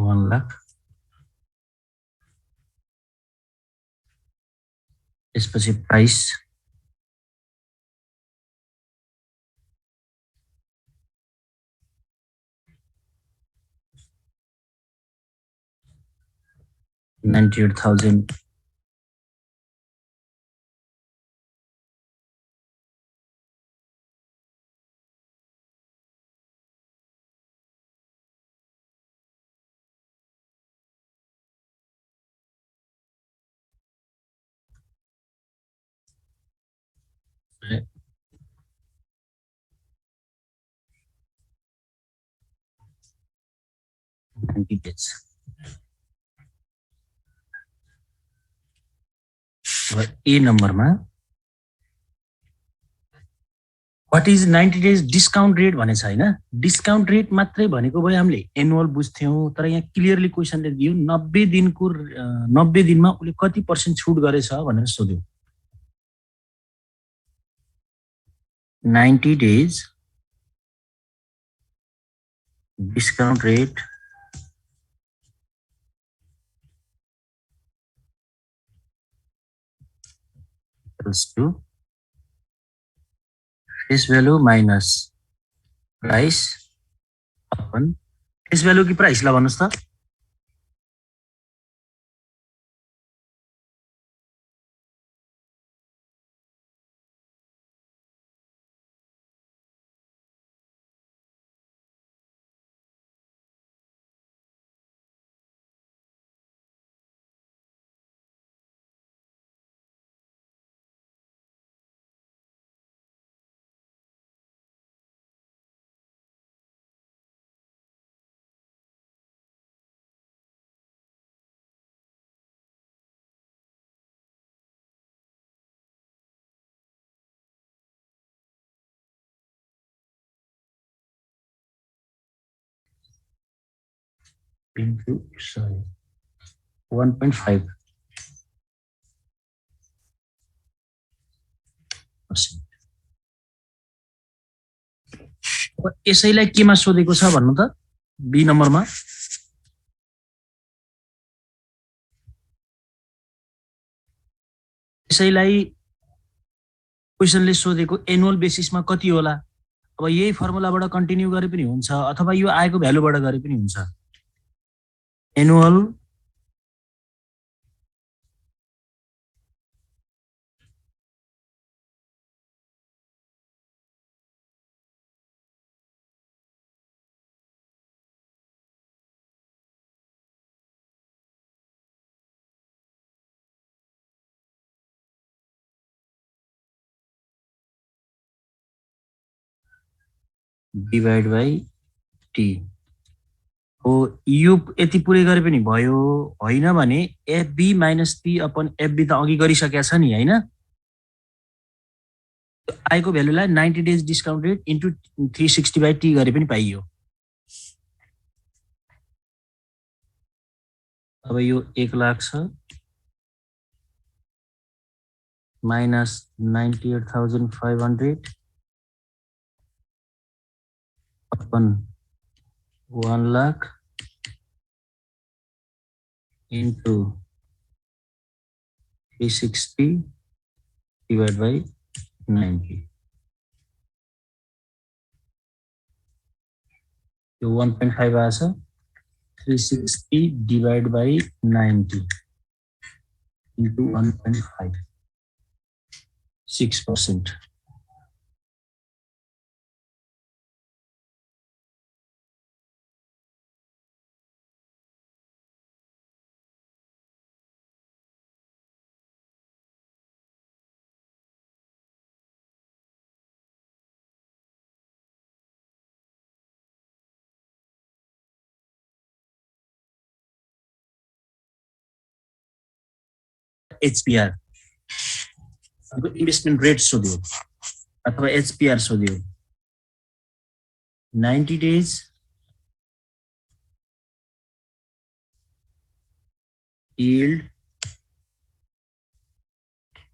1 लाख त्यसपछि price $98,000 90 days ए नम्बरमा what is 90 days discount rate भनेछ हैन डिस्काउन्ट रेट मात्रै भनेको भए हामीले एनुअल बुझ्थ्यौं तर यहाँ क्लियरली क्वेशनले दियो 90 दिनको 90 दिनमा उले कति % छुट गरेछ भनेर सोध्यो 90 days discount rate equals to face value minus price upon face value Ki price ला भन्नुस् त into 1.5% यसैलाई केमा सोधेको छ भन्नु त बी नम्बरमा यसैलाई क्वेशनले सोधेको एनुअल बेसिसमा कति होला अब यही फर्मुलाबाट कन्टिन्यू गरे पनि हुन्छ अथवा यो आएको भ्यालुबाट गरे पनि हुन्छ एनुअल डिवाइड बाइ टी हो यो यति पुरै गरे पनि भयो होइन भने FB minus P upon FB त अघि गरिसकेका छ नि हैन आएको भ्यालुलाई 90 days discount rate into 360 by T गरे पनि पाइयो अब यो 1 लाख छ minus 98,500 upon 1 lakh into 360 divided by 90. So 1.5 as 360 divided by 90 into 1.5. 6%. HPR. Investment rate सोध्यो अथवा एचपीआर सोध्यो 90 days yield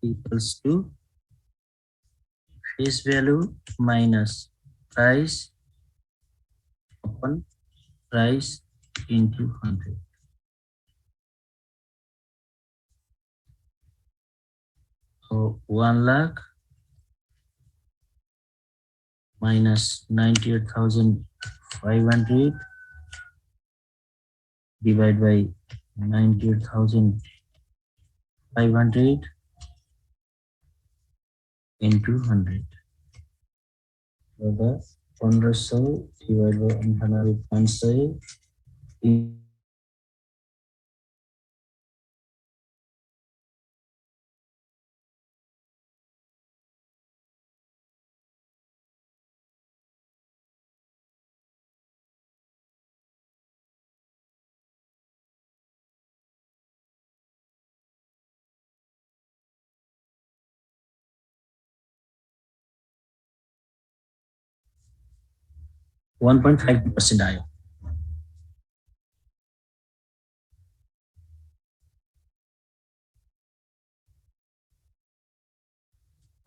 equals to face value minus price upon price into 100. So 1 lakh minus 98,500 divided by 98,500 into 100. So the 1500 divided by 500 1.5% आयो।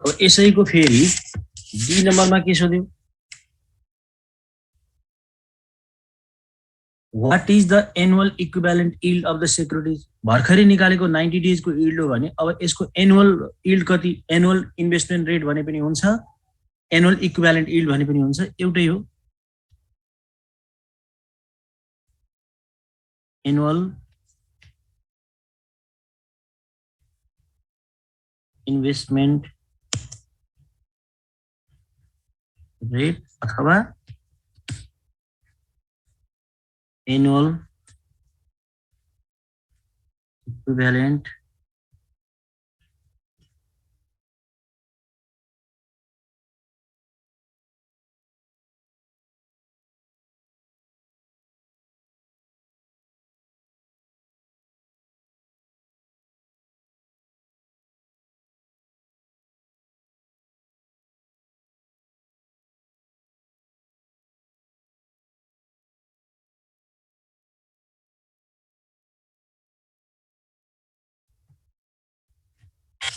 अब यसैको फेरि D नम्बरमा के सोध्यो? What is the annual equivalent yield of the securities? भर्खरै निकालेको 90 days को yield हो भने अब यसको एनुअल yield कति? एनुअल इन्भेस्टमेन्ट रेट भने पनि हुन्छ, एनुअल इक्विभ्यालेन्ट yield भने पनि हुन्छ, एउटै हो। एनुअल इन्भेस्टमेन्ट रेट अथवा एनुअल इक्विभ्यालेन्ट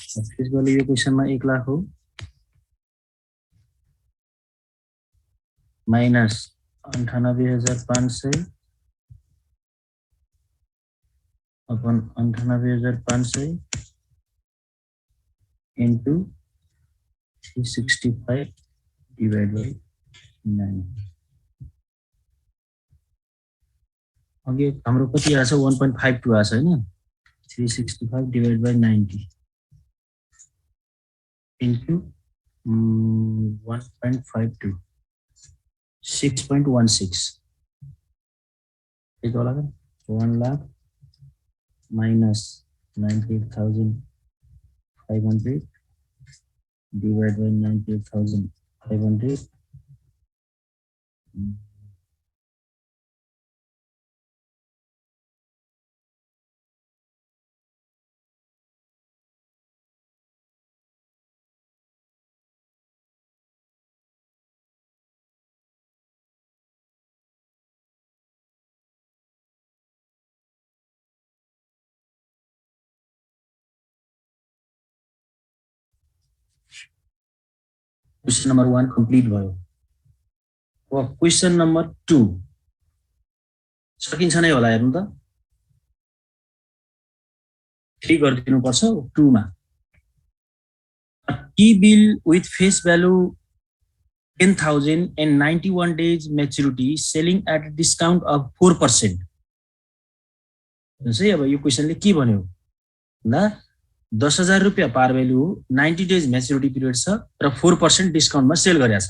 त्यसैले यो क्वेशनमा 1 लाख हो minus 98,500 upon 98,500 into 365 divided by 9. अघि हाम्रो कति आछ? 1.52 आछ हैन? 365 divided by 90 into 1.52 6.16 एक होला 1 lakh minus 98,500 divided by 98,500 question number 1 complete भयो। अब क्वेशन नंबर 2 सकिन्छ नै होला, हेर्नु त। 3 गरिदिनु पर्छ 2 मा। A T-bill with face value 10,000 and 91 days maturity selling at a discount of 4%. है अब यो क्वेशनले के भन्यो भन्दा 10,000 रुपियाँ पार भ्यालु हो, 90 days म्याच्युरिटी पिरियड छ र 4% डिस्काउन्टमा सेल गरेको छ।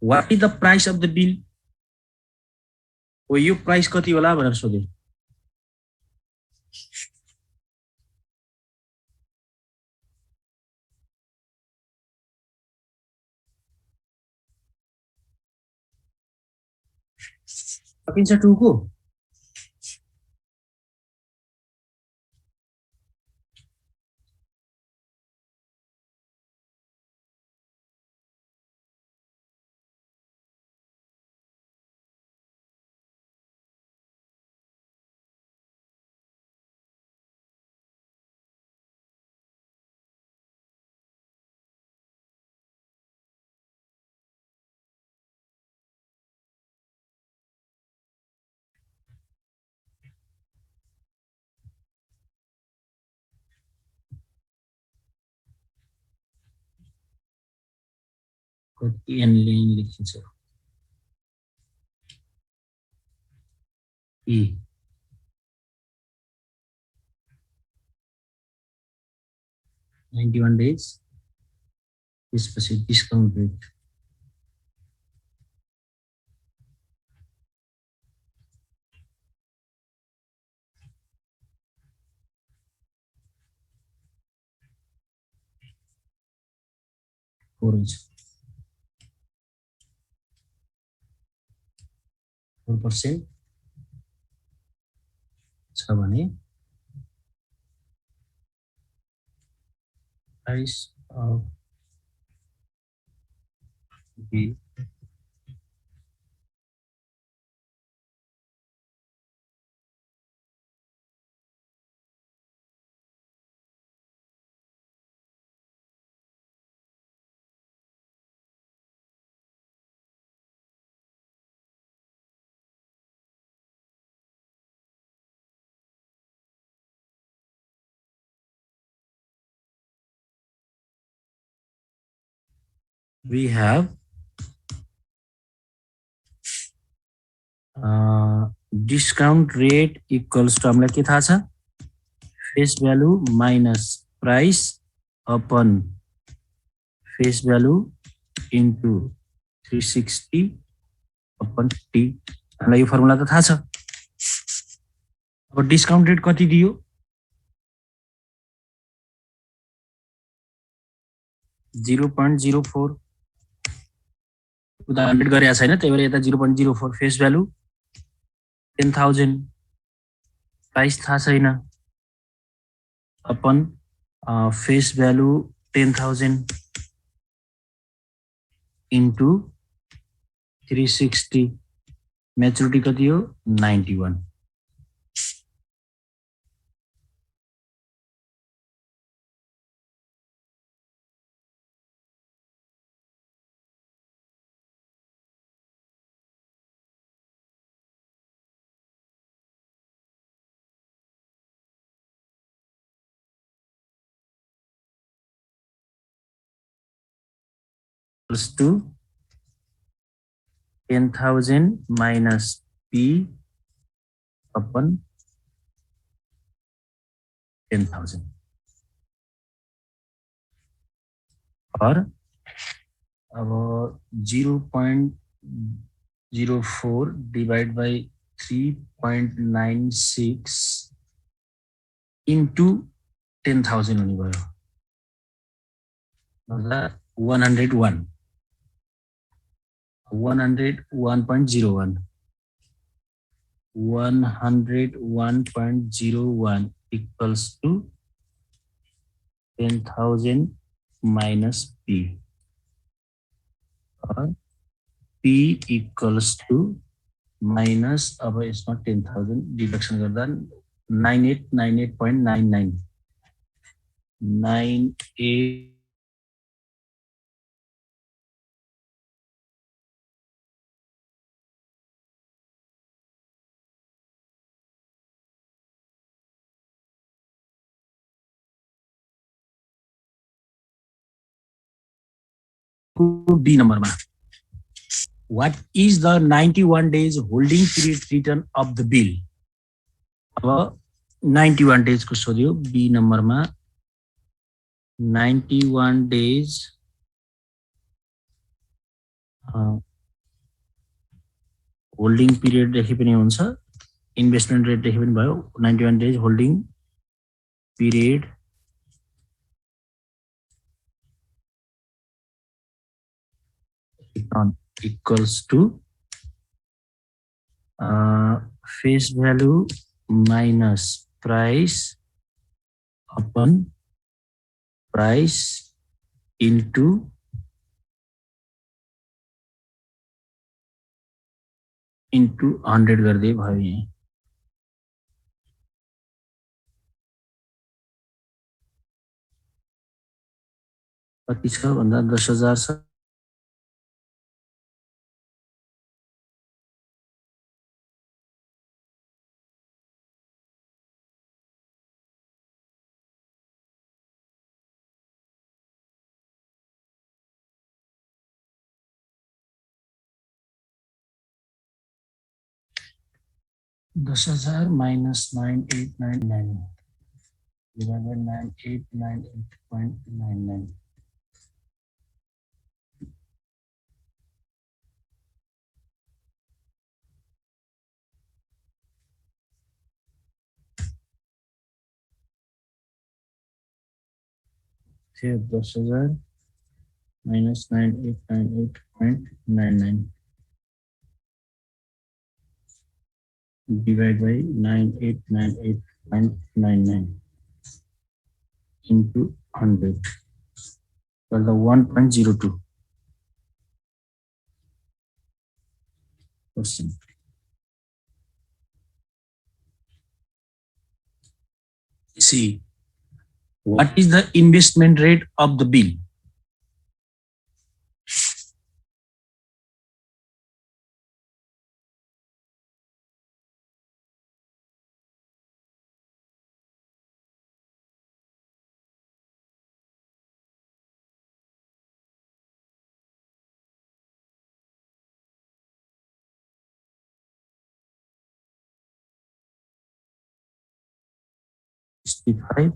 What is the price of the bill? ओ यो प्राइस कति होला भनेर सोध्यो। सकिन्छ 2 को? कति एनले लेखिन्छ ई 91 days त्यसपछि डिस्काउन्ट रेट फोर हुन्छ 4% छ भने price of B we have discount rate equals to हामीलाई के थाहा छ face value minus price upon face value into 360 upon T हामीलाई यो फर्मुला त थाहा छ अब डिस्काउन्ट रेट कति दियो 0.04 उता 100 गरेको छैन त्यही भएर यता 0.04 फेस भ्यालु 10,000 प्राइस थाहा छैन upon face value 10,000 into 360 maturity कति हो 91 equals to 10,000 minus P upon 10,000 और अब 0.04 divided by 3.96 into 10,000 हुने भयो 101 101.01 101.01 equals to 10,000 minus P or P equals to minus अब यसमा 10,000 डिडक्सन गर्दा 9898.99 98 B नम्बरमा what is the 91 days holding period return of the bill अब 91 days को सोध्यो B नम्बरमा 91 days होल्डिङ पिरियड देखि पनि हुन्छ इन्भेस्टमेन्ट रेट देखि पनि भयो 91 days holding period equals to face value minus price upon price into into 100 गर्दै भयो यहाँ कति छ भन्दा 10,000 छ 10,000 minus 9899 divided by 9898.99. Here 10,000 minus 9898.99 divided by 9898.99 into 100. Well, the 1.02%. See, what is the investment rate of the bill? Sixty-five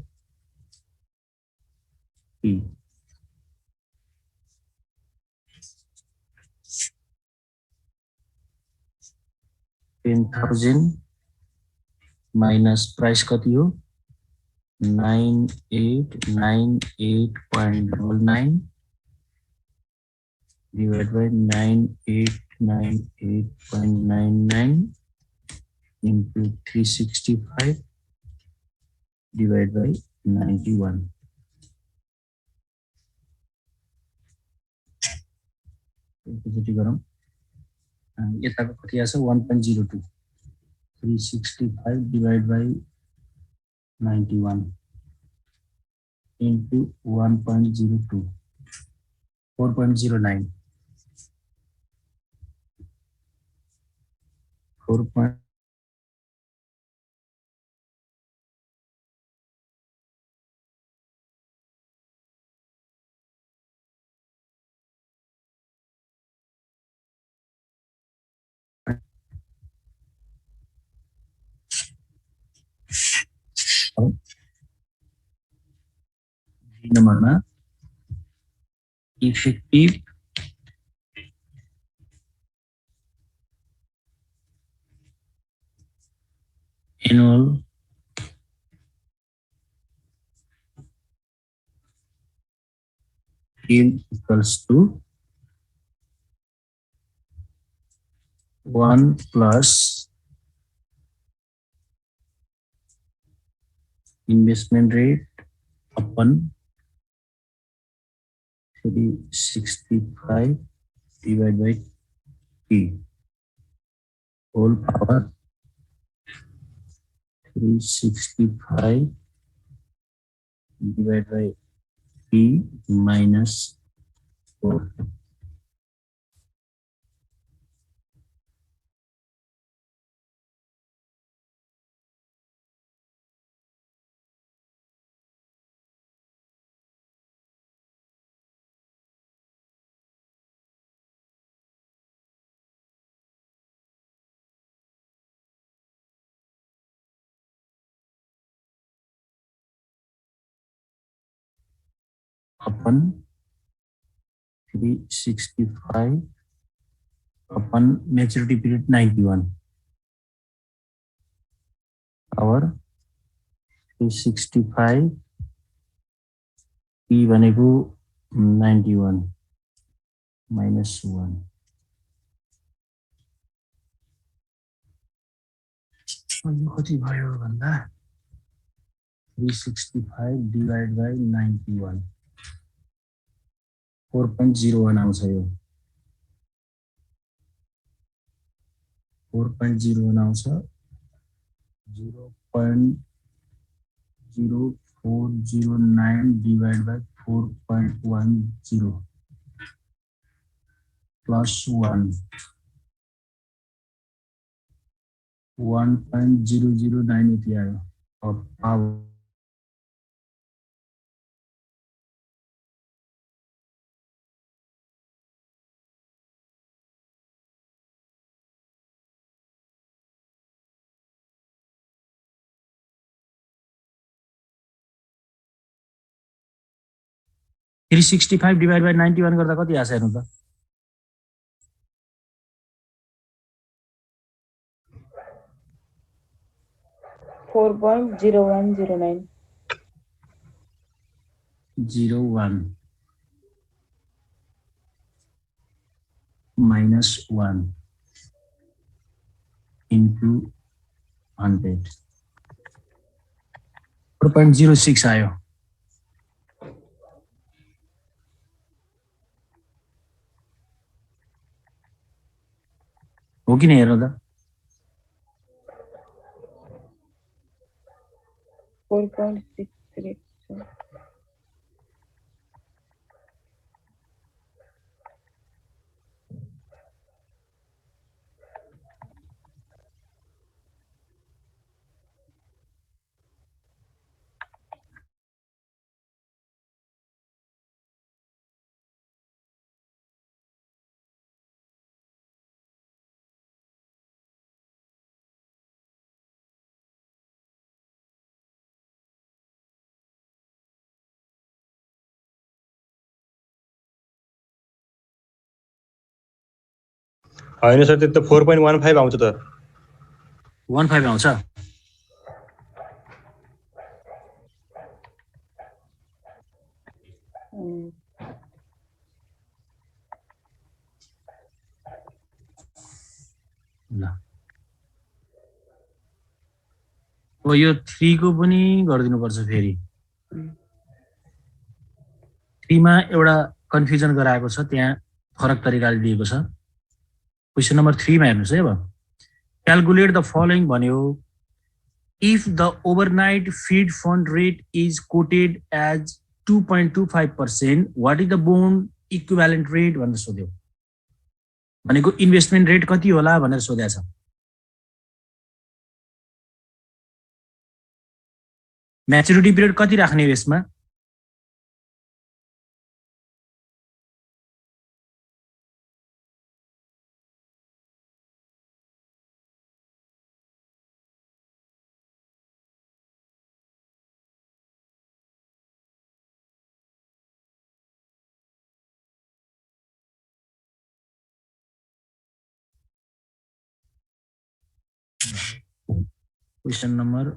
P. 10,000 minus price कति हो 9898.99 divided by 9898.99 into 365 divided by 91. एकचोटि गरौँ यताको कति आछ 1.02 365 divided by 91 into 1.02 4.09 4. नम्बरमा effective annual yield equals to 1 plus investment rate upon 365 divided by T whole power 365 divided by T minus 4. Upon 365 upon maturity period 91 power 365 P भनेको 91 minus 1. यो कति भयो भन्दा 365 divided by 91 4.01 आउँछ यो 4.01 आउँछ 0.0409 divided by 4.10 plus 1 1.009 यति आयो अब power 365 डिभाइड बाई 91 गर्दा कति आछ हेर्नु त? 4.0109 01 minus 1 into 100 4.06 आयो। हो कि नहीं हेर्नु त? 4.63 होइन सर, त्यो त 4.15 आउँछ त। 15 आउँछ। ल अब यो 3 को पनि गरिदिनुपर्छ फेरि। 3 मा एउटा कन्फ्युजन गराएको छ, त्यहाँ फरक तरिकाले दिएको छ। क्वेसन नम्बर 3 मा हेर्नुस् है। अब क्याल्कुलेट द फलोइङ भन्यो। If the overnight fed fund rate is quoted as 2.25%, what is the bond equivalent rate भनेर सोध्यो। भनेको इन्भेस्टमेन्ट रेट कति होला भनेर सोधेको छ। म्याच्युरिटी पिरियड कति राख्ने हो यसमा? क्वेसन नम्बर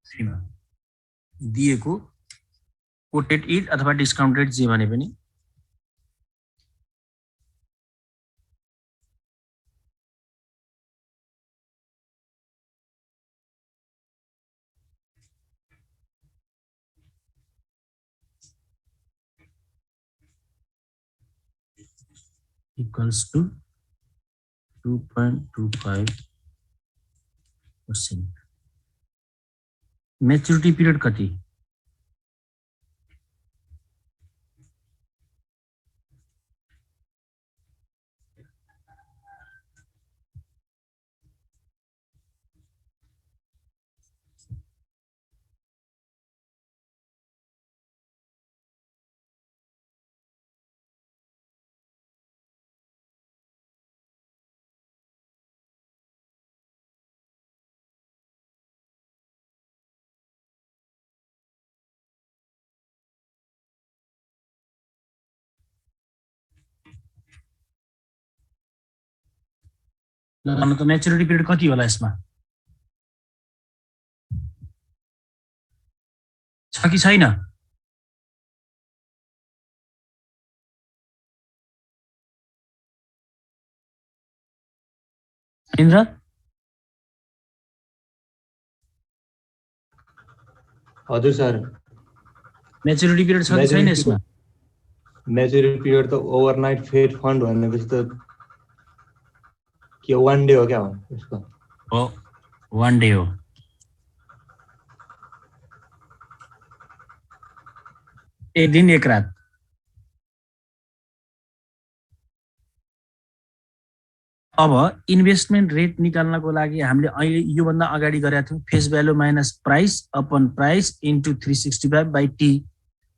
3 मा दिएको कोटेड इट अथवा डिस्काउन्ट रेट जे भने पनि equals to 2.25%। मैच्योरिटी पीरियड कति? ल भन्नु त मैच्योरिटी पीरियड कति होला यसमा? छ कि छैन? इन्द्र हजुर सर, मैच्योरिटी पीरियड छ कि छैन यसमा? म्याच्युरिटी पिरियड त ओभरनाइट फेड फन्ड भनेपछि त के 1 डे हो क्या हो यसको? हो, 1 डे हो। एक दिन एक रात। अब इन्भेस्टमेन्ट रेट निकाल्नको लागि हामीले अहिले योभन्दा अगाडि गरेका थियौँ face value minus price upon price into 365/T।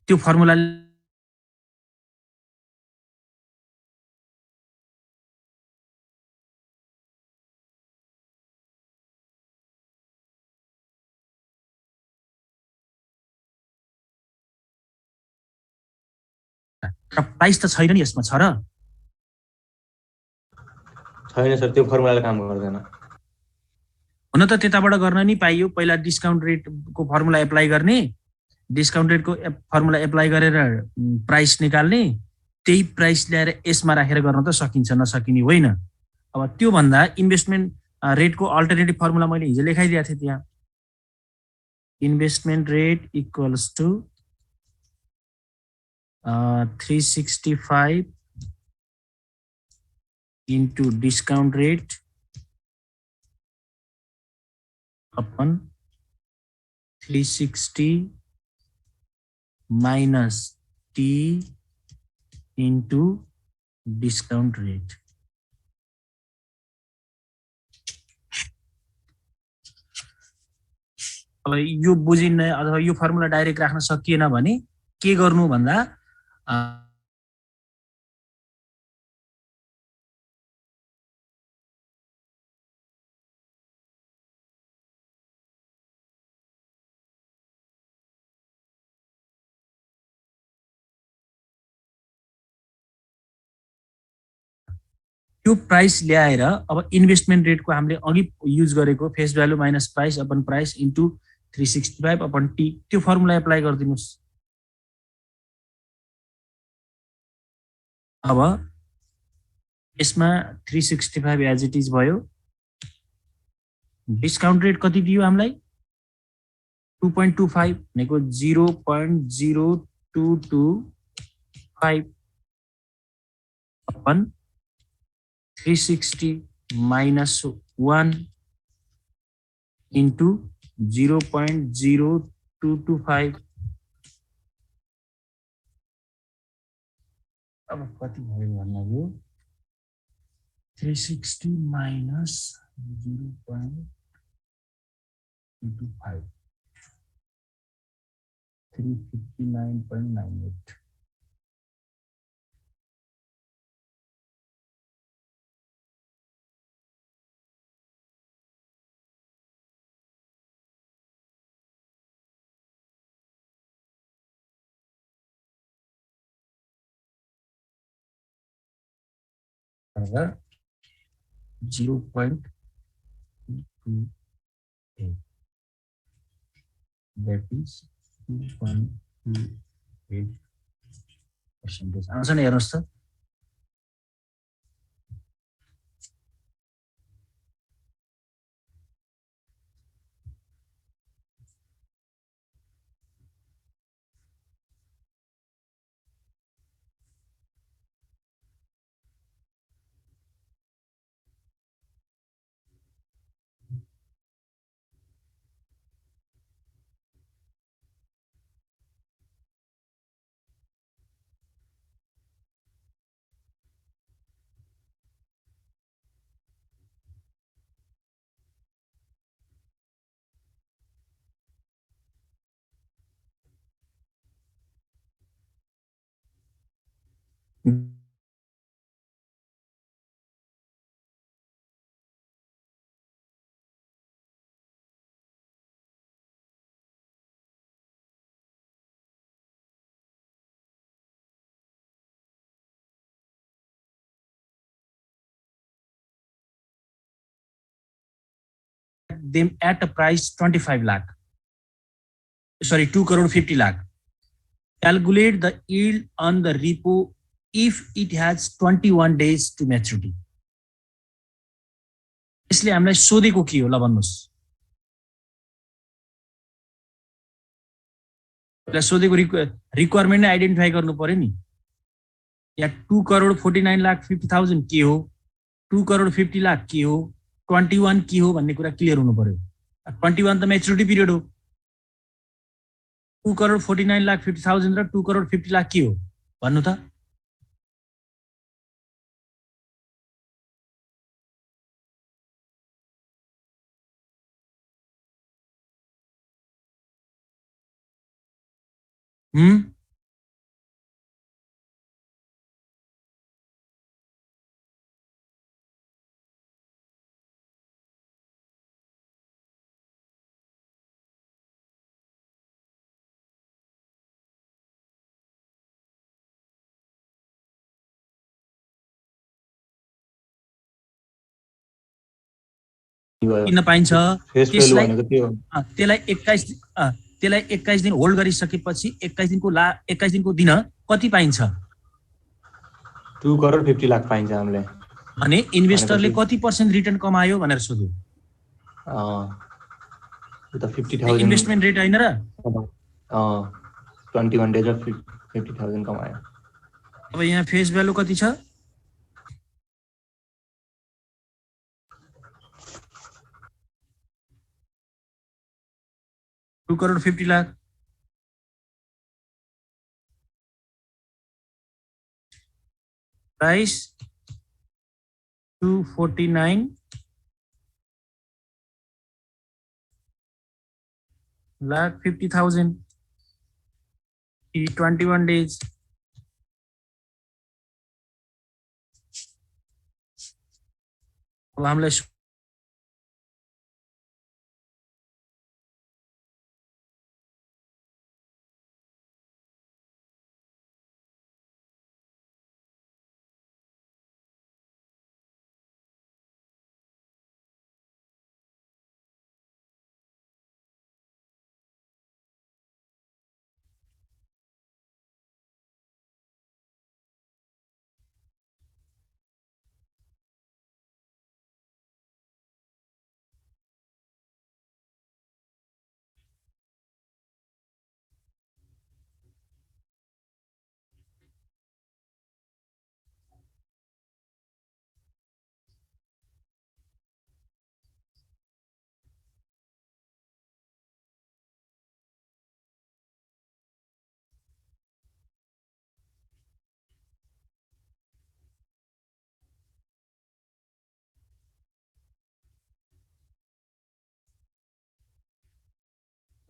त्यो फर्मुला तर प्राइस त छैन नि यसमा, छ र? छैन सर, त्यो फर्मुलाले काम गर्दैन। हुन त त्यताबाट गर्न नि पाइयो, पहिला डिस्काउन्ट रेटको फर्मुला एप्लाई गर्ने, डिस्काउन्ट रेटको फर्मुला एप्लाई गरेर प्राइस निकाल्ने, त्यही प्राइस ल्याएर यसमा राखेर गर्न त सकिन्छ, नसकिने होइन। अब त्योभन्दा इन्भेस्टमेन्ट रेटको अल्टरनेटिभ फर्मुला मैले हिजो लेखाइदिएको थिएँ त्यहाँ। Investment rate equals to 365 into discount rate upon 360 minus T into discount rate. अब यो बुझिन्न अथवा यो फर्मुला डाइरेक्ट राख्न सकिएन भने के गर्नु भन्दा त्यो प्राइस ल्याएर अब इन्भेस्टमेन्ट रेटको हामीले अघि युज गरेको face value minus price upon price into 365 upon T, त्यो फर्मुला एप्लाई गरिदिनुहोस्। अब यसमा 365 एज इट इज भयो। डिस्काउन्ट रेट कति दियो हामीलाई? 2.25 भनेको 0.0225 अपन 360 minus 1 into 0.0225। अब कति भयो भन्नु? 360 minus 0.225 359.98। अगर 0.28 that is 2.28%। आउँछ नि हेर्नुहोस् त। them at a price 25 lakh, sorry 2 crore 50 lakh. Calculate the yield on the repo if it has 21 days to maturity। यसले हामीलाई सोधेको के हो ल भन्नुस्? यसले सोधेको रिक्वायरमेन्ट आइडेन्टिफाई गर्नु पर्यो नि। या 2 crore 49,50,000 के हो, 2 crore 50 lakh के हो, 21 के हो भन्ने कुरा क्लियर हुनु पर्यो। 21 त मेच्युरिटी पिरियड हो। 2 crore 49,50,000 र 2 crore 50 lakh के हो भन्नु त? किन्न पाइन्छ फेस भ्यालु त्यसलाई भनेको त्यो हो। त्यसलाई 21 दिन होल्ड गरिसकेपछि 21 दिनको दिन कति पाइन्छ 2 करोड 50 लाख पाइन्छ हामीले। भने इन्भेस्टरले कति % रिटर्न कमायो भनेर सोध्यो। उता 50,000 इन्भेस्टमेन्ट रेट हैन र 21 डेज 50,000 कमायो। अब यहाँ फेस भ्यालु कति छ 2 crore 50 lakh. Price 249 lakh 50,000 in 21 days। अब हामीलाई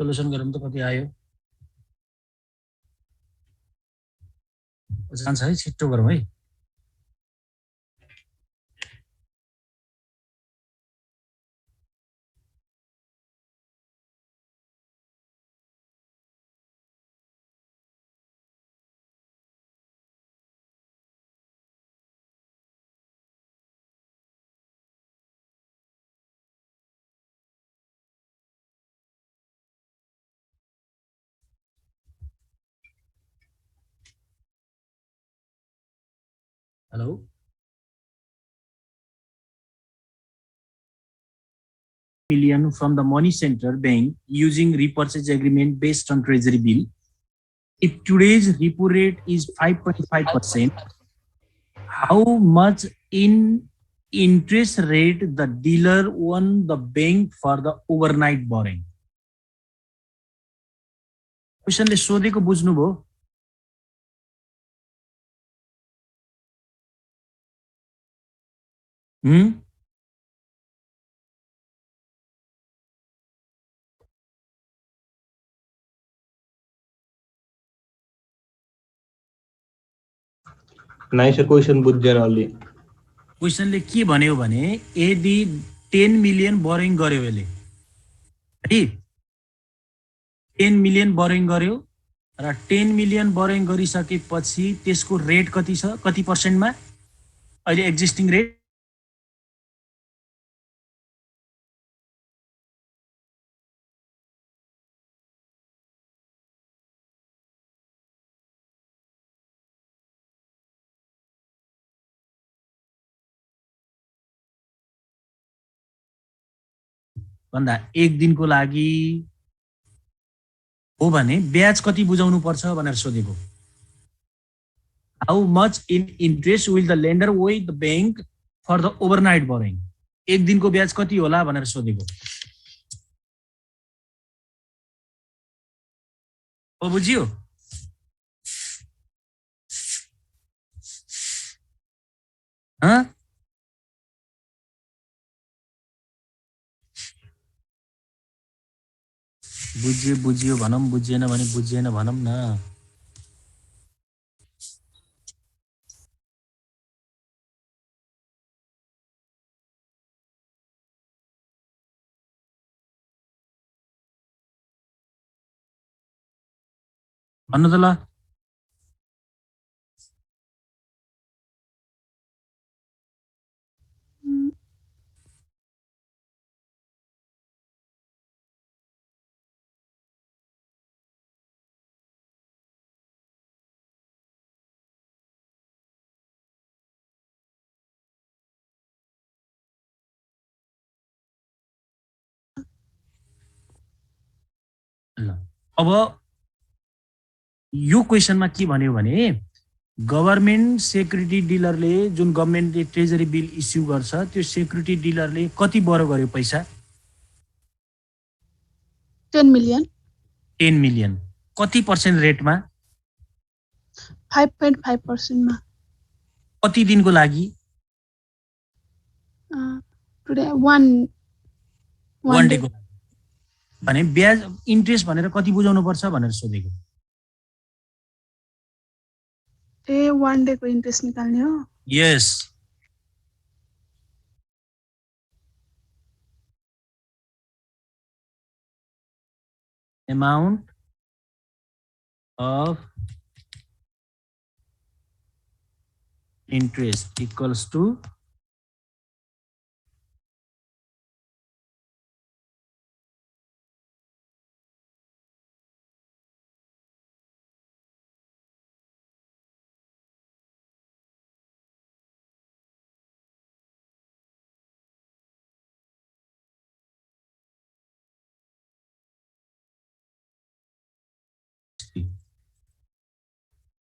सोल्युसन गरौँ त कति आयो जान्छ है छिट्टो गरौँ है। Hello million from the money center bank using repurchase agreement based on treasury bill. If today's repo rate is 5.5%, how much in interest rate the dealer won the bank for the overnight borrowing? क्वेशनले सोधेको बुझ्नुभयो? नाइ sir question बुझ्दैन अलि। क्वेशनले के भन्यो भने यदि 10 million boring गर्यो यसले है 10 मिलियन बोरिङ गर्यो र 10 मिलियन बोरिङ गरिसकेपछि त्यसको रेट कति छ कति पर्सेन्टमा अहिले एक्जिस्टिङ रेट भन्दा एक दिनको लागि हो भने ब्याज कति बुझाउनु पर्छ भनेर सोधेको। How much in interest will the lender owe the bank for the overnight borrowing. एक दिनको ब्याज कति होला भनेर सोधेको। हो बुझियो? बुझियो भनौँ बुझिएन भने बुझिएन भनौँ न। भन्नु त ल। अब यो क्वेसनमा के भन्यो भने गभर्नमेन्ट सेक्युरिटी डिलरले जुन गभर्नमेन्टले ट्रेजरी बिल इस्यु गर्छ त्यो सेक्युरिटी डिलरले कति बरो गर्यो पैसा 10 million, 10 मिलियन कति पर्सेन्ट रेटमा 5.5% मा कति दिनको लागि today one वान day डेको भने ब्याज इन्ट्रेस्ट भनेर कति बुझाउनु पर्छ भनेर सोधेको one day को इन्ट्रेस्ट निकाल्ने हो यस amount of interest equals to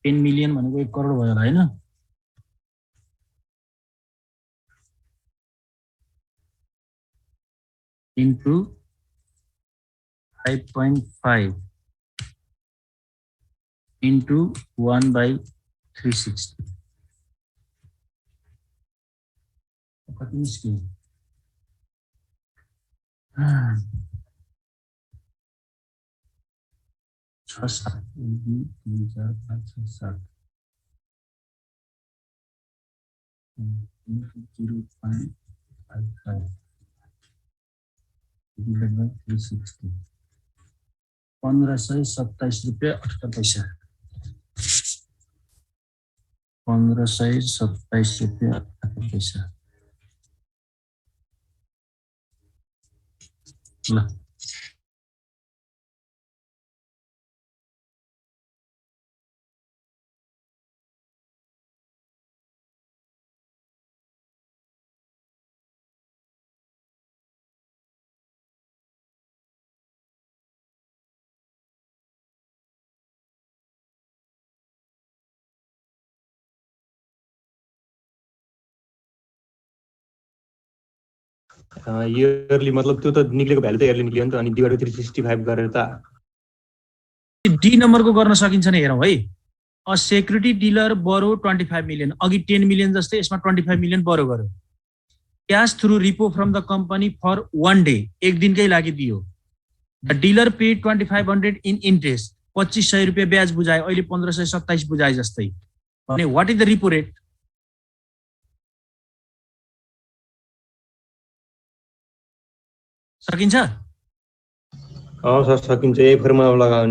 $10 million भनेको 1 करोड भयो होला हैन into 5.5 into 1/360 कति निस्क्यो छ सात 2 4 5 6 7 0.55 divided by 360 ₹1527.78 ₹1527.78 ल इयरली मतलब त्यो त निक्लेको भ्यालु त इयरली निक्ल्यो नि त अनि डिभाइड 365 गरेर त डी नम्बरको गर्न सकिन्छ नि हेरौँ है अ सेक्युरिटी डिलर बरो 25 मिलियन अघि 10 मिलियन जस्तै यसमा 25 मिलियन बरो गर्यो cash through repo from the company for 1 day एक दिनकै लागि दियो the dealer pay 2500 in interest 2500 रुपियाँ ब्याज बुझायो अहिले 1527 बुझाए जस्तै भने what is the repo rate सकिन्छ सर सकिन्छ यही फर्मुला लगाउँ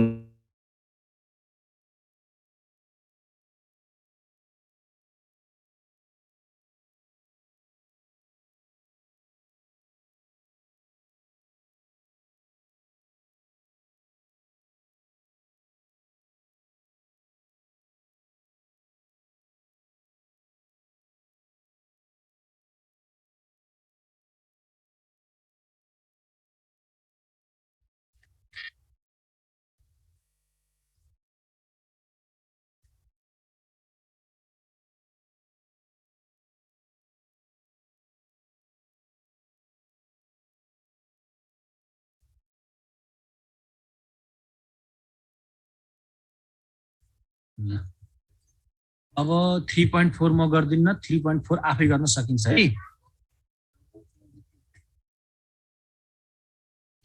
अब 3.4 म गर्दिन्न 3.4 आफै गर्न सकिन्छ है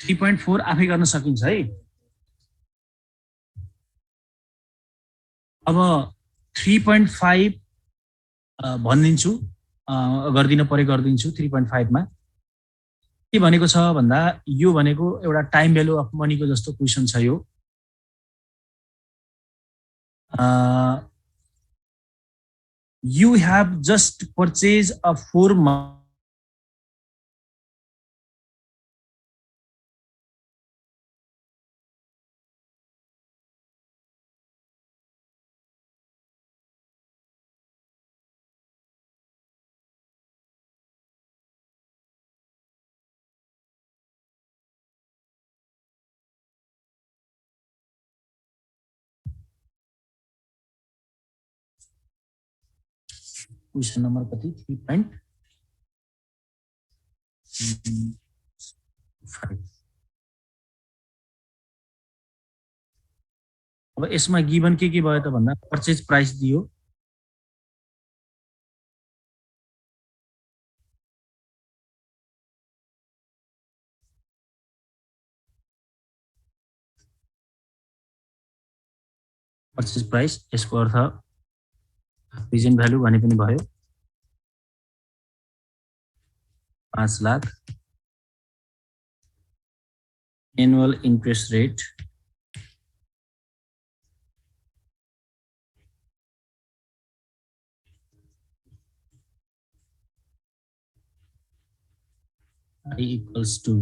3.4 आफै गर्न सकिन्छ है अब 3.5 भनिदिन्छु गर्दिन परे गरिदिन्छु 3.5 मा के भनेको छ भन्दा यो भनेको एउटा टाइम भ्यालु अफ मनीको जस्तो क्वेसन छ यो you have just purchased a 4-month question number कति 3.5। अब यसमा गिभन के भयो त भन्दा पर्चेज प्राइस दियो, पर्चेज प्राइस, यसको अर्थ प्रेजेन्ट भ्यालु भने पनि भयो 5 lakh, annual interest rate I equals to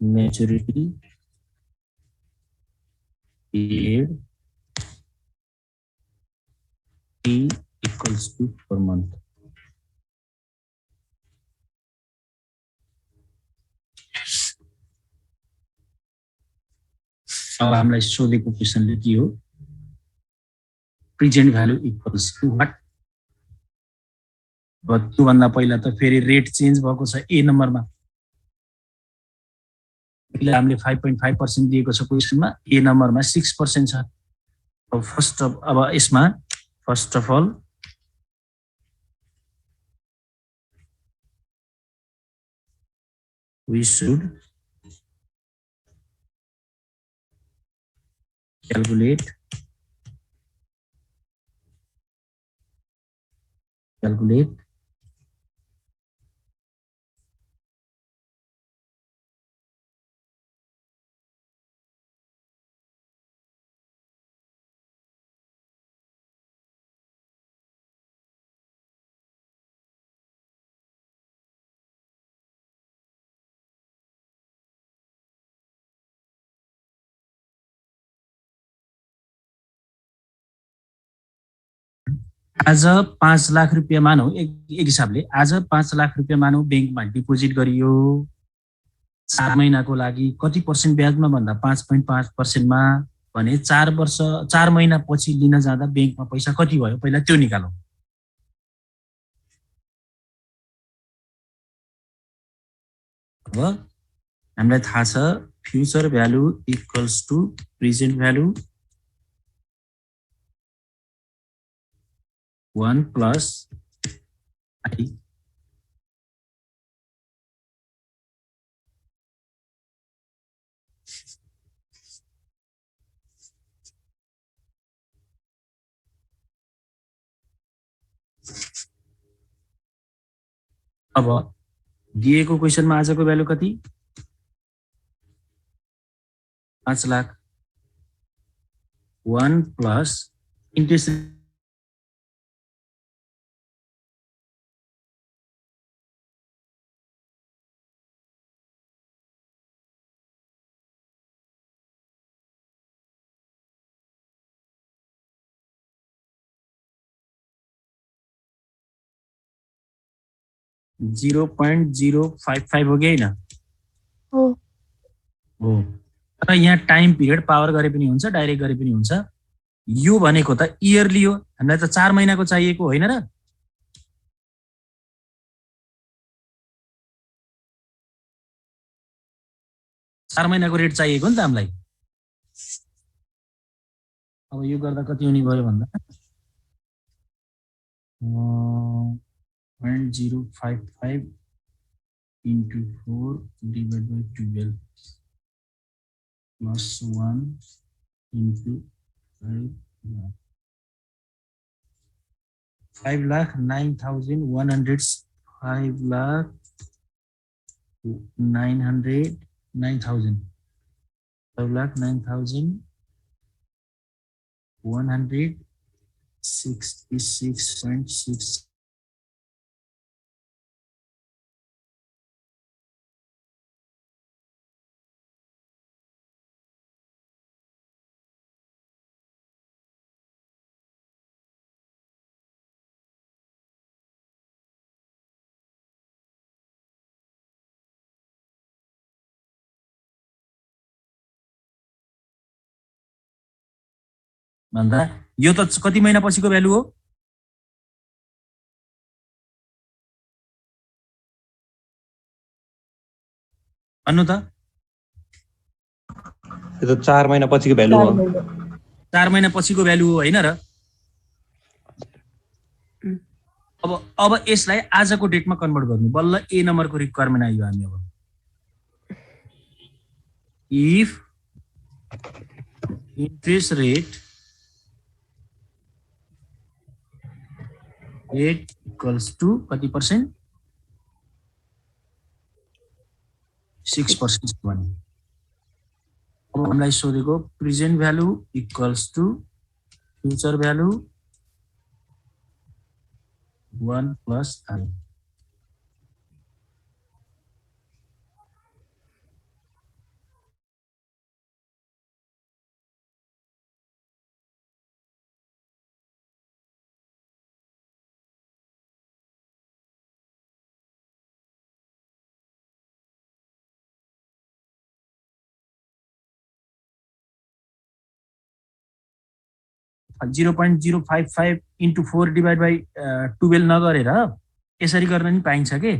maturity period T equals to per month. अब हामीलाई सोधेको क्वेसनले के हो, present value equals to what. त्योभन्दा पहिला त फेरि रेट चेन्ज भएको छ ए नम्बरमा, हामीले 5.5% दिएको छ क्वेसनमा, ए नम्बरमा 6% छ। अब यसमा first of all we should calculate आज 5 लाख रुपियाँ मानौ, एक हिसाबले आज 5 लाख रुपियाँ मानौ ब्याङ्कमा डिपोजिट गरियो 4 महिनाको लागि, कति पर्सेन्ट ब्याजमा भन्दा 5.5%मा, भने 4 महिना पछि लिन जाँदा ब्याङ्कमा पैसा कति भयो पहिला त्यो निकालौँ। अब हामीलाई थाहा छ future value equals to present value 1 plus I अब दिएको क्वेसनमा आजको भ्यालु कति 5 लाख, 1 प्लस इन्ट्रेस्ट .055 हो कि होइन? हो। तर यहाँ टाइम पिरियड पावर गरे पनि हुन्छ, डाइरेक्ट गरे पनि हुन्छ। यो भनेको त इयरली हो, हामीलाई त 4 महिनाको चाहिएको होइन र? चार महिनाको रेट चाहिएको नि त हामीलाई। अब यो गर्दा कति हुने भयो भन्दा 0.055 into 4 divided by 12 plus 1 into 5 lakh 9,100 5 lakh 900 9,000 5 lakh 9,166.6 भन्दा यो त कति महिना पछिको भ्यालु हो? भन्नु त। यो त 4 महिना पछिको भ्यालु हो। 4 महिना पछिको भ्यालु हो हैन र? अब यसलाई आजको डेटमा कन्भर्ट गर्नु बल्ल ए नम्बरको रिक्वायरमेन्ट आयो हामी अब। इफ interest rate equals to कति पर्सेन्ट? 6% भने अब हामीलाई सोधेको present value equals to future value 1 plus I. Zero 0.055 into 4 divide by 12 नगरेर यसरी गर्न नि पाइन्छ के।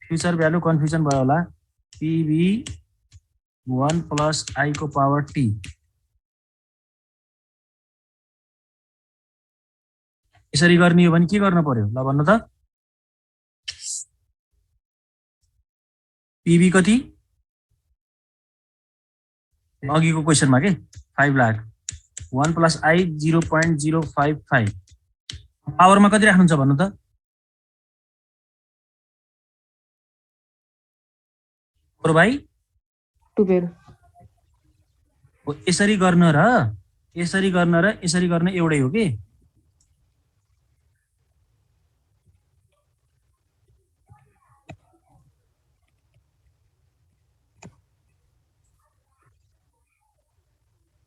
फ्युचर भ्यालु कन्फ्युजन भयो होला। पिभी 1 प्लस आई को पावर टी। यसरी गर्ने हो भने के गर्न पर्यो ल भन्नु त। पिभी कति अघिको क्वेसनमा के 5 लाख 1 प्लस आई 0.055 पावरमा कति राख्नुहुन्छ भन्नु त। फोर बाई 12 यसरी गर्न र यसरी गर्न एउटै हो के।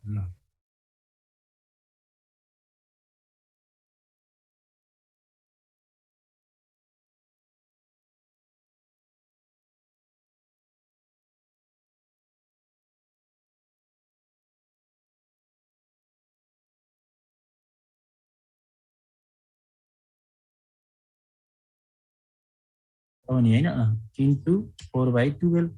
ल नि हैन इन्टु 4/12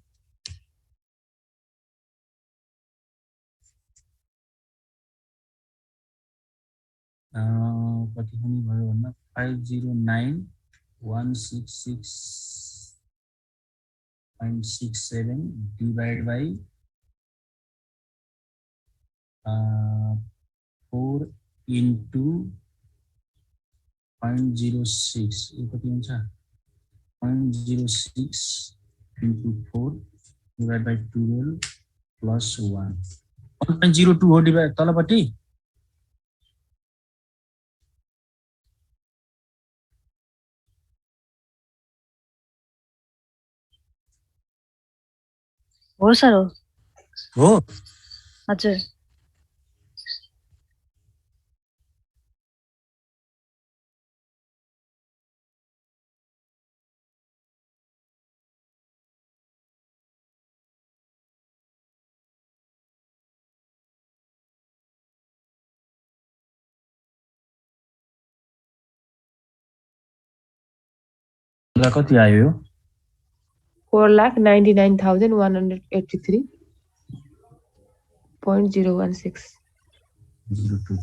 कति पनि भयो भन्दा 509,166.67 डिभाइड बाई 4 इन्टु 0.06 यो कति हुन्छ 0.06 into 4 divided by 12 plus 1 1.02 हो डिभाइड तलपट्टि हो सर हो हजुर। कति आयो यो 4,99,183.016 02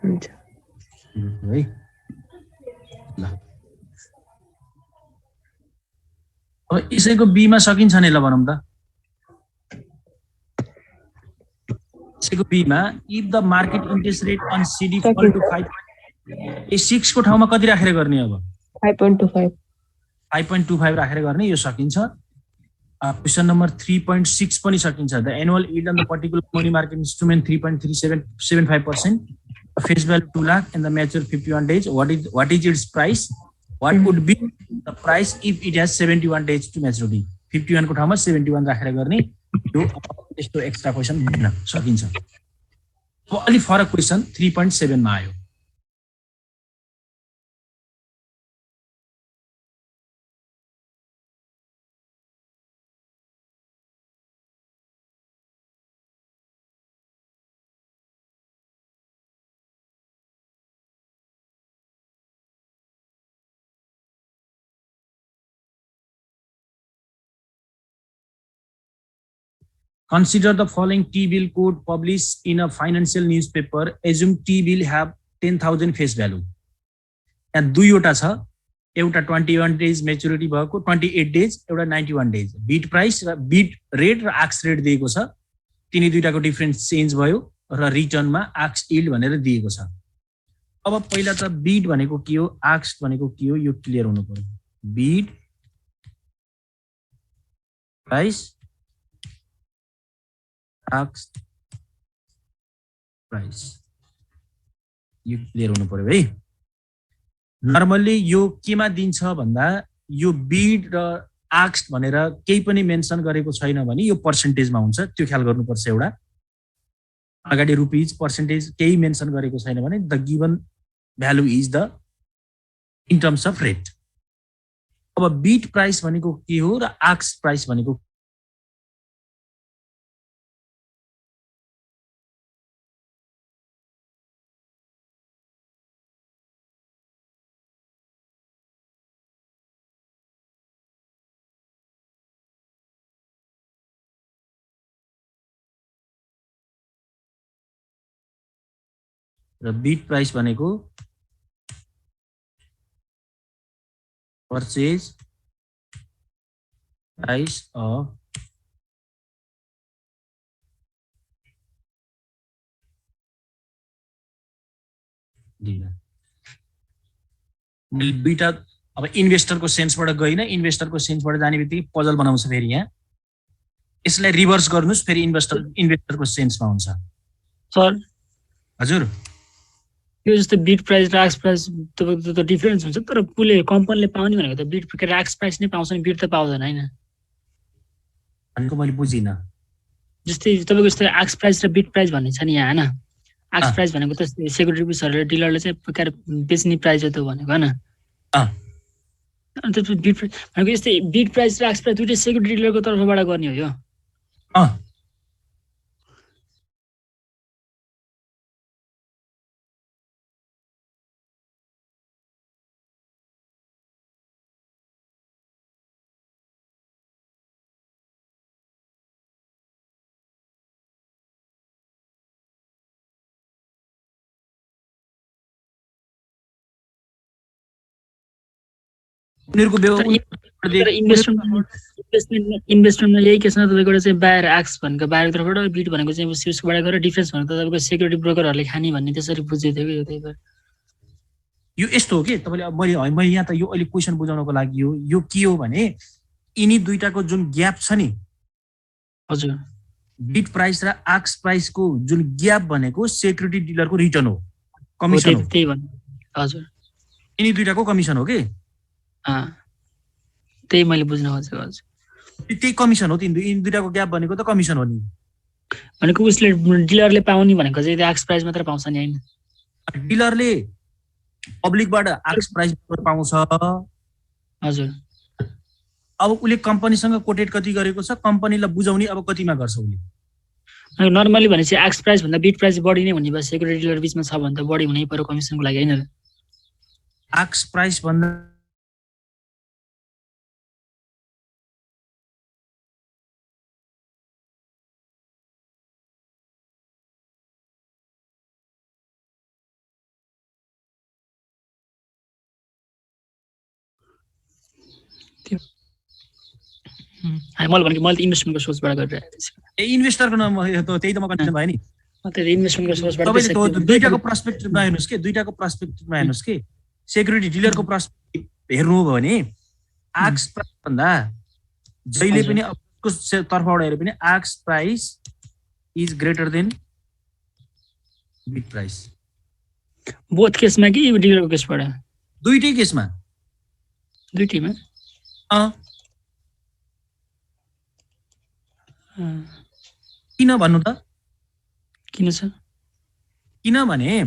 हुन्छ। है ल अब यसैको बीमा सकिन्छ नि ल भनौँ त। यसैको बीमा if the market interest rate on CD equal to 5 ए 6 को ठाउँमा कति राखेर गर्ने अब 5.25 5.25 राखेर गर्ने यो सकिन्छ। क्वेसन नम्बर 3.6 पनि सकिन्छ। The annual yield on the particular money market instrument 3.375%, face value 2 lakh and the mature 51 days. What is its price? What would be the price if it has 71 days to maturity? 51 को ठाउँमा 71 राखेर गर्ने यो यस्तो extra question हुँदैन सकिन्छ। अब अलि फरक क्वेसन 3.7 मा आयो। Consider the following T-bill code published in a financial newspaper. Assume T-bill have 10,000 face value. यहाँ दुईवटा छ, एउटा 21 days मेच्युरिटी भएको, 28 days, एउटा 91 days. बिट प्राइस र बिट रेट र आक्स रेट दिएको छ. तिनी दुईटाको डिफरेन्स चेन्ज भयो र रिटर्नमा आक्स यील्ड भनेर दिएको छ. अब पहिला त बिट भनेको के हो, आक्स भनेको के हो, यो क्लियर हुनु पर्यो. बिट प्राइस आक्स प्राइस यो क्लियर हुनु पर्यो है. नर्मल्ली यो केमा दिन्छ भन्दा यो बिट र आक्स भनेर केही पनि मेन्सन गरेको छैन भने यो पर्सेन्टेजमा हुन्छ, त्यो ख्याल गर्नुपर्छ. एउटा अगाडि रुपीज पर्सेन्टेज केही मेन्सन गरेको छैन भने the given value is the in terms of rate. अब बिट प्राइस भनेको के हो र आक्स प्राइस भनेको र बिट प्राइस भनेको पर्चेज प्राइस अफ डिलर. बिटा अब इन्भेस्टरको सेन्सबाट गइन, इन्भेस्टरको सेन्सबाट जाने बित्तिकै पजल बनाउँछ. फेरि यहाँ यसलाई रिभर्स गर्नुस्, फेरि इन्भेस्टरको सेन्समा हुन्छ. सर हजुर यो जस्तो बिट प्राइस र आक्स प्राइस तपाईँको त डिफरेन्स हुन्छ, तर पुले कम्पनीले पाउने भनेको त बिट र आक्स प्राइस नै पाउँछ नि, बिट त पाउँदैन हैन. भनेको मैले बुझिनँ. जस्तै तपाईँको जस्तै आक्स प्राइस र बिट प्राइस भन्ने छ नि यहाँ हैन. आक्स प्राइस भनेको त सेक्युरिटी पिसहरूले डिलरले चाहिँ प्रकार बेच्ने प्राइस हो त भनेको हैन. अनि त्यो बिट प्राइस भनेको यस्तै बिट प्राइस र आक्स प्राइस दुईटै सेक्युरिटी डिलरको तर्फबाट गर्ने हो यो. इन्भेस्टमेन्टमा यही केसमा तपाईँको चाहिँ बायर आक्स भनेको बायरको तर्फबाट, बिट भनेको चाहिँ सिर्सबाट गएर डिफरेन्स भनेको तपाईँको सेक्युरिटी ब्रोकरहरूले खाने भन्ने त्यसरी बुझ्दै थियो कि यो त्यही भएर. यो यस्तो हो कि तपाईँले अब मैले यहाँ त यो अहिले क्वेसन बुझाउनको लागि यो के हो भने यिनी दुईटाको जुन ग्याप छ नि, हजुर, बिट प्राइस र आक्स प्राइसको जुन ग्याप भनेको सेक्युरिटी डिलरको रिटर्न हो, कमिसन हो. त्यही भन्नु. हजुर, यिनी दुईटाको कमिसन हो कि त्यही मैले बुझ्न खोजेको. हजुर, त्यही कमिसन हो. यिनी दुईटाको ग्याप भनेको त कमिसन हो नि. भनेको उसले डिलरले पाउने भनेको चाहिँ आक्स प्राइस मात्र पाउँछ नि हैन. डिलरले पब्लिकबाट आक्स प्राइस पाउँछ. हजुर, अब उसले कम्पनीसँग कोटेट कति गरेको छ, कम्पनीलाई बुझाउने अब कतिमा गर्छ उसले. नर्मली भनेपछि आक्स प्राइस भन्दा बिट प्राइस बढी नै हुने भए सेक्युरिटी डिलर बिचमा छ भने त बढी हुनै पर्यो कमिसनको लागि हैन. आक्स प्राइस भन्दा मैले भनेको मैले इन्भेस्टमेन्टको सोर्सबाट गरिरहेको थिएँ. इन्भेस्टरको नाम त्यही त म कन्फ्युजन भयो नि. त्यही इन्भेस्टमेन्टको सोर्सबाट तपाईँले दुईटाको पर्सपेक्टिभमा हेर्नुहोस् के, दुईटाको पर्सपेक्टिभमा हेर्नुहोस् के. सेक्युरिटी डिलरको पर्सपेक्टिभ हेर्नु हो भने आक्स प्राइस भन्दा जहिले पनि तर्फबाट हेरे पनि आक्स price is greater than bid price. Both केसमा कि डिलरको केसबाट? दुईटै केसमा. दुईटैमा? किन भन्नु त? किन छ? किनभने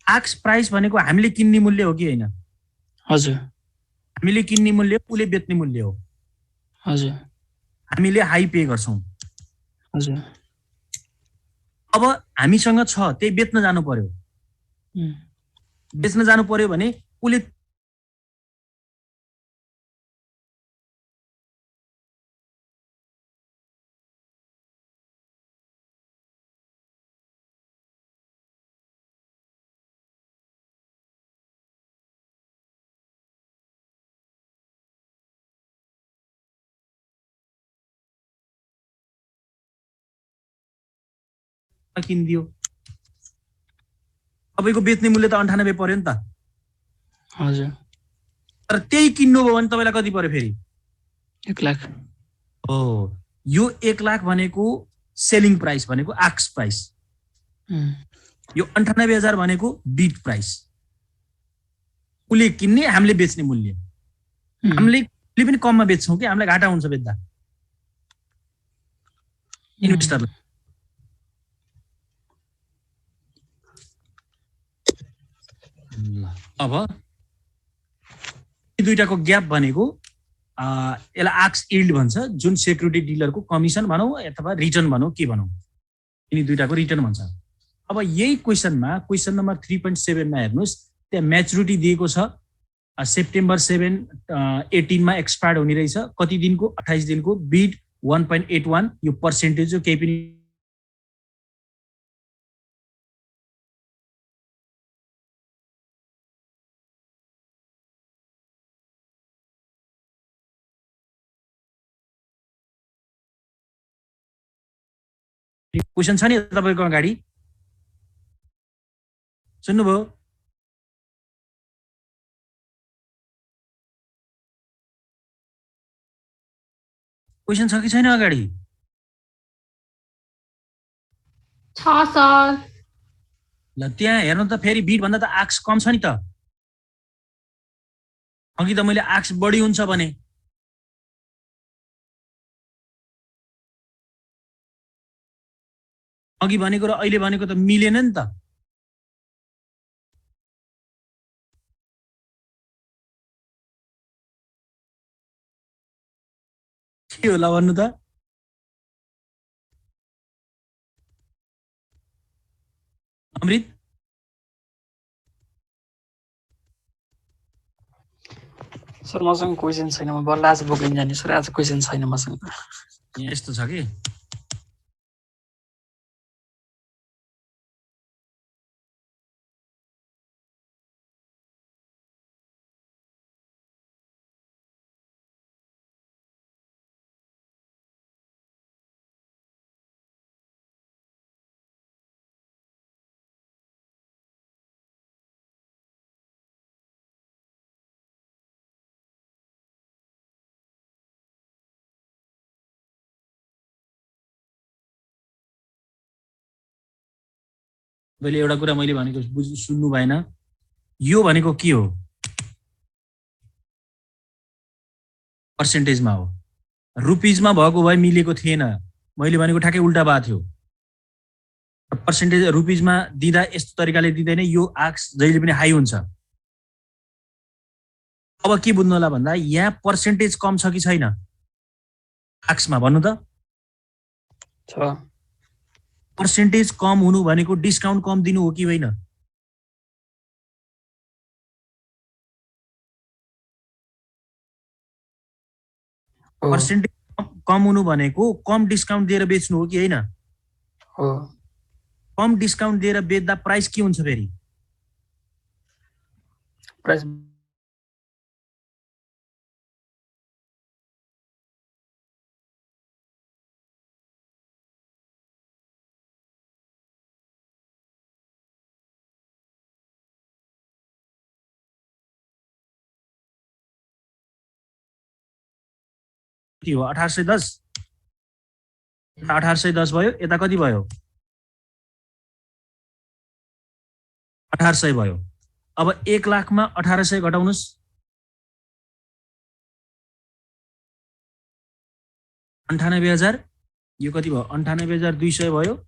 आक्स प्राइस भनेको हामीले किन्ने मूल्य हो कि होइन? हजुर, हामीले किन्ने मूल्य उसले बेच्ने मूल्य हो. हजुर, हामीले हाई पे गर्छौं. हजुर, अब हामीसँग छ त्यही बेच्न जानु पर्यो. बेच्न जानु पर्यो भने उसले किनिदियो, तपाईँको बेच्ने मूल्य त 98 पर्यो नि त। हजुर तर त्यही किन्नु भयो भने तपाईँलाई कति पर्यो फेरि? 1 लाख। हो, यो 1 लाख भनेको सेलिङ प्राइस भनेको आक्स प्राइस, यो 98,000 भनेको बिड प्राइस, उसले किन्ने हामीले बेच्ने मूल्य। हामीले पनि कममा बेच्छौँ कि हामीलाई घाटा हुन्छ बेच्दा इन्भेस्टरलाई। अब यी दुईटाको ग्याप भनेको यसलाई आक्स यील्ड भन्छ, जुन सेक्युरिटी डिलरको कमिसन भनौँ अथवा रिटर्न भनौँ, के भनौँ, यिनी दुईटाको रिटर्न भन्छ। अब यही क्वेसनमा क्वेसन नम्बर 3.7 मा हेर्नुहोस्, त्यहाँ म्याचुरिटी दिएको छ सेप्टेम्बर 7, 18 मा एक्सपायर हुने रहेछ। कति दिनको? 28 दिनको। बिड 1.81, यो पर्सेन्टेज हो, केही पनि क्वेसन छ नि तपाईँको अगाडि, सुन्नुभयो? क्वेसन छ कि छैन अगाडि? छ सर। ल त्यहाँ हेर्नु त, फेरि बिड भन्दा त आक्स कम छ नि त। अघि त मैले आक्स बढी हुन्छ भने, अघि भनेको र अहिले भनेको त मिलेन नि त। के होला भन्नु त? अमृत सर मसँग क्वेसन छैन, म बल्ल आज बोकिन जाने सर, आज क्वेसन छैन मसँग। यस्तो छ कि मैले एउटा कुरा मैले भनेको सुन्नु भएन। यो भनेको के हो? पर्सेन्टेजमा हो। रुपिजमा भएको भए मिलेको थिएन, मैले भनेको ठ्याक्कै उल्टा भएको थियो। पर्सेन्टेज रुपिजमा दिँदा यस्तो तरिकाले दिँदैन, यो आक्स जहिले पनि हाई हुन्छ। अब के बुझ्नु होला भन्दा, यहाँ पर्सेन्टेज कम छ कि छैन आक्समा भन्नु त? छ। पर्सेन्टेज कम हुनु भनेको डिस्काउन्ट कम दिनु हो कि होइन? पर्सेन्टेज कम हुनु भनेको कम डिस्काउन्ट दिएर बेच्नु हो कि होइन? हो। कम डिस्काउन्ट दिएर बेच्दा प्राइस के हुन्छ फेरि? प्राइस कति हो? 1810, 1810 भयो, यता कति भयो? 1800 भयो। अब 1 लाखमा 1800 घटाउनुस्, 98,000, यो कति भयो? 98,200 भयो।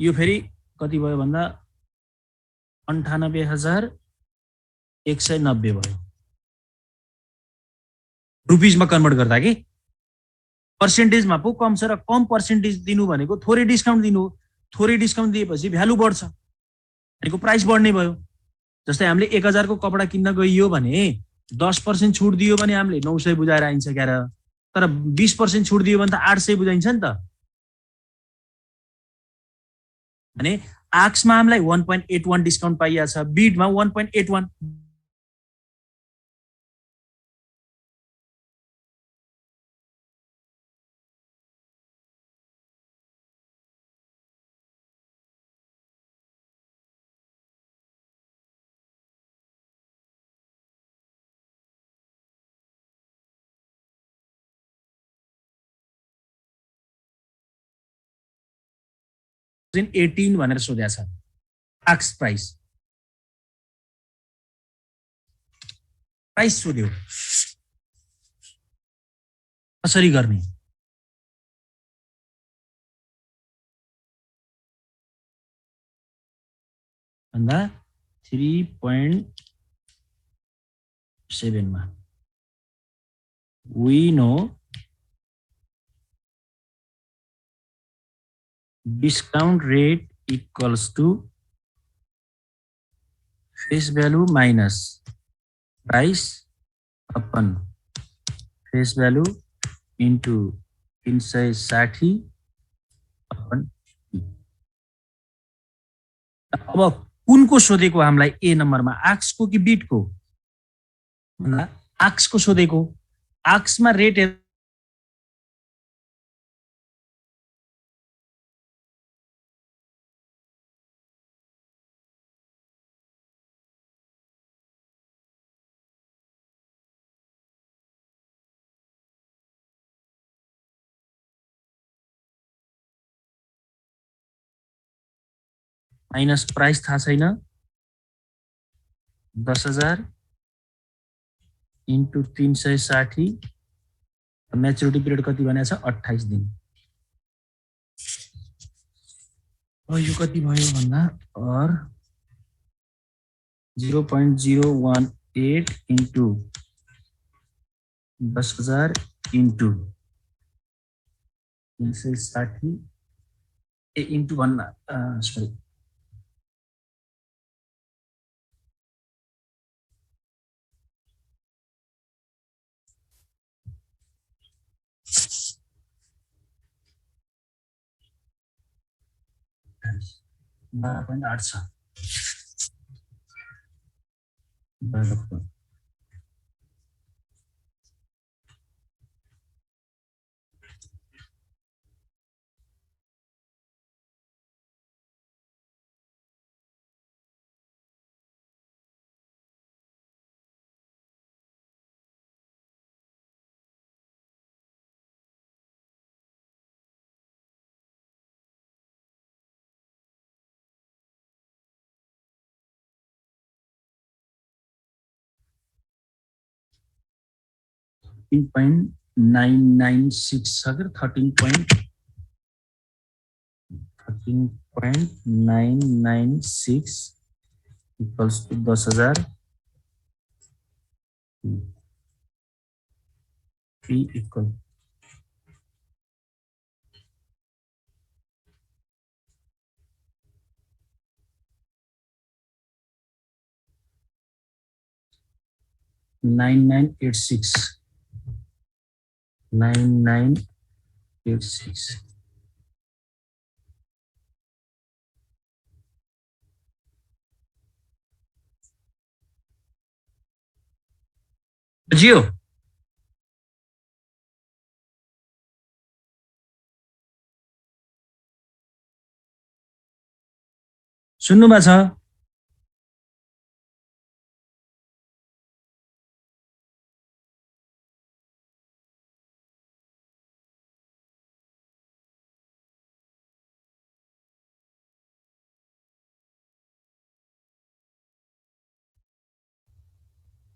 यो फेरि कति भयो भन्दा 98,190 भयो रुपिजमा कन्भर्ट गर्दा कि। पर्सेन्टेजमा पो कम छ र कम पर्सेन्टेज दिनु भनेको थोरै डिस्काउन्ट दिनु हो। थोरै डिस्काउन्ट दिएपछि भ्यालु बढ्छ, भनेको प्राइस बढ्ने भयो। जस्तै हामीले 1,000 को कपडा किन्न गइयो भने 10% छुट दियो भने हामीले 900 बुझाएर आइन्छ क्यार, तर 20% छुट दियो भने त 800 बुझाइन्छ नि त। भने आक्समा हामीलाई 1.81 डिस्काउन्ट पाइया छ, बिडमा 1.81। 2018 भनेर सोधेको छ टाक्स प्राइस सोध्यो कसरी गर्ने भन्दा 3.7 मा we know discount rate equals to face value minus price upon face value into 360 upon P. अब कुनको सोधेको हामीलाई ए नम्बरमा आक्सको कि बिटको आक्सको सोधेको आक्समा रेट माइनस प्राइस थाहा छैन 10,000 इन्टु 360 म्याच्युरिटी पिरियड कति भनेको छ 28 दिन यो कति भयो भन्दा और 0.018 इन्टु 10,000 इन्टु 360 इन्टु भन्ना सरी $12.8 छ $13.996 छ कि 13.996 equals to 10,000 P equal $9986 Jio सुन्नुमा छ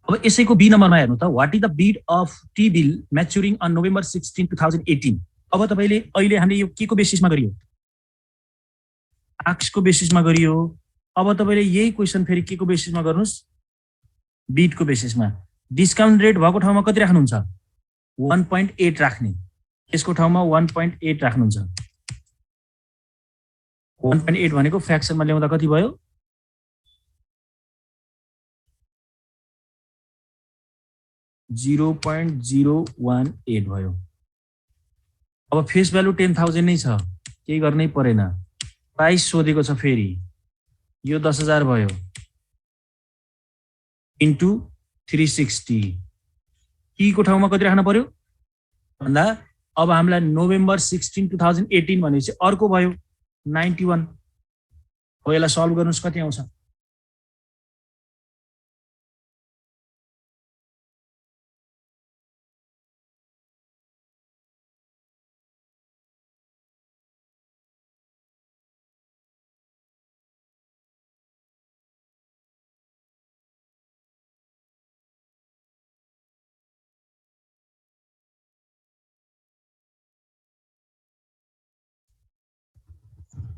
अब यसैको बी नम्बरमा हेर्नु त what is the bid of T bill maturing on November 16 2018 अब तपाईले अहिले हामीले यो के को बेसिसमा गरियो आक्सको बेसिसमा गरियो अब तपाईले यही क्वेशन फेरि के को बेसिसमा गर्नुस् बिड को बेसिसमा डिस्काउन्ट रेट भएको ठाउँमा कति राख्नुहुन्छ 1.8 राख्ने यसको ठाउँमा 1.8 राख्नुहुन्छ 1.8 भनेको फ्र्याक्सनमा ल्याउँदा कति भयो 0.018 भयो अब फेस भ्यालु 10,000 नै छ केही गर्नै परेन प्राइस सोधेको छ फेरि यो 10,000 भयो इन्टु 360 टी को ठाउँमा कति राख्न पर्यो भन्दा अब हामीलाई नोभेम्बर 16 2018 भनेपछि अर्को भयो 91 हो यसलाई सल्भ गर्नुस् कति आउँछ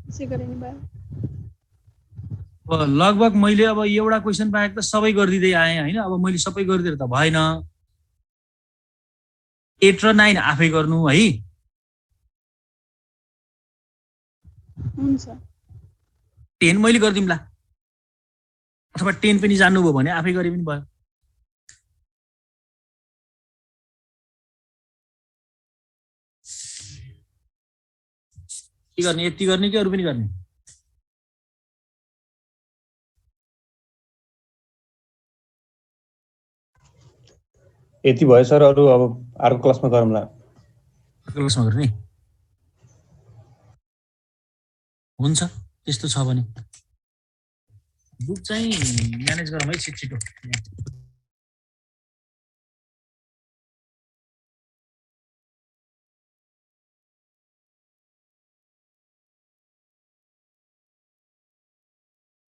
त्यसै गरे नि भयो। अब लगभग मैले अब एउटा क्वेसन बाहेक त सबै गरिदिँदै आएँ होइन। अब मैले सबै गरिदिएर त भएन। 8 र 9 आफै गर्नु है। हुन्छ 10 मैले गरिदिउँला, अथवा 10 पनि जान्नुभयो भने आफै गरे पनि भयो। के गर्ने, यति गर्ने कि अरू पनि गर्ने? यति भयो सर, अरू अब अर्को क्लासमा गरौँला। क्लासमा गर्ने हुन्छ। त्यस्तो छ भने बुक चाहिँ म्यानेज गरौँ है छिटो छिटो।